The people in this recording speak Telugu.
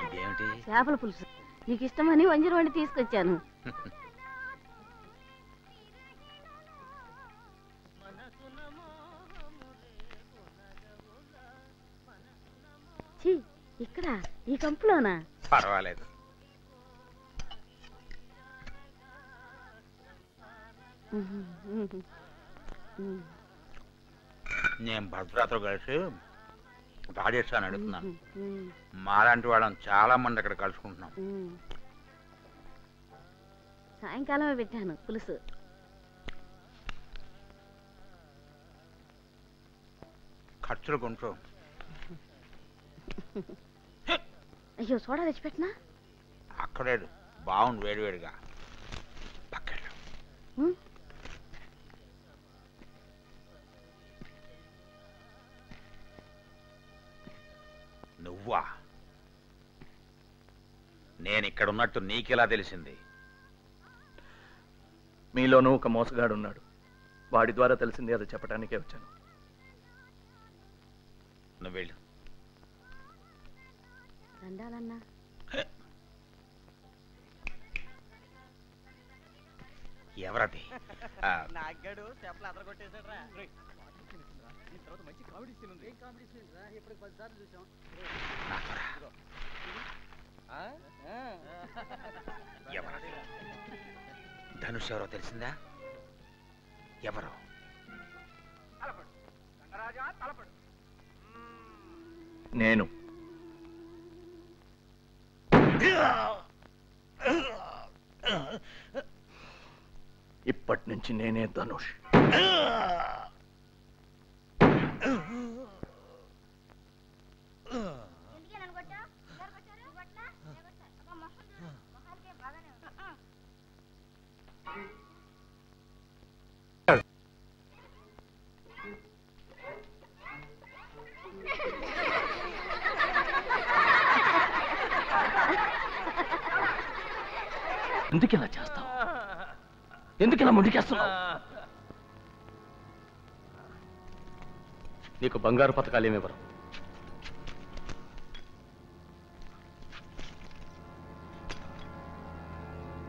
ఇదేమిటి? చేపల పులుసు. నీకు ఇష్టమని వంజరం వండి తీసుకొచ్చాను. ఇక్కడ ఈ కంపులోనా? పర్వాలేదు. నేను భద్రాతో కలిసి రాజేశాన్ని అడుగుతున్నాను. మాలాంటి వాళ్ళని చాలా మంది అక్కడ కలుసుకుంటున్నాం. సాయంకాలమే పెట్టాను పులుసు. ఖర్చులు కొంచెం. అయ్యో సోడా తెచ్చిపెట్టినా? అక్కడే బాగుంది వేడివేడిగా. పక్కన నువ్వా? నేను ఇక్కడ ఉన్నట్టు నీకెలా తెలిసింది? మీలోనూ ఒక మోసగాడున్నాడు. వాడి ద్వారా తెలిసింది, అది చెప్పడానికే వచ్చాను. నువ్వు వెళ్ళు. దండాలన్నా. ఎవరది? నాగాడు చేపలు అదరగొట్టేశాడు రా. మంచి కామెడీ సీన్ ఉంది. ఏం కామెడీ సీన్ రా? ఇప్పుడు 10 సార్లు చూసాం. ఎవరది? ధనుష్ ఎవరో తెలిసిందా? ఎవరో? నేను. ఇప్పటి నుంచి నేనే ధనుష్. ఎందుకిలా చేస్తావు? ఎందుకిలా ముందుకేస్తున్నావు? నీకు బంగారు పథకాలు ఏమివ్వరు.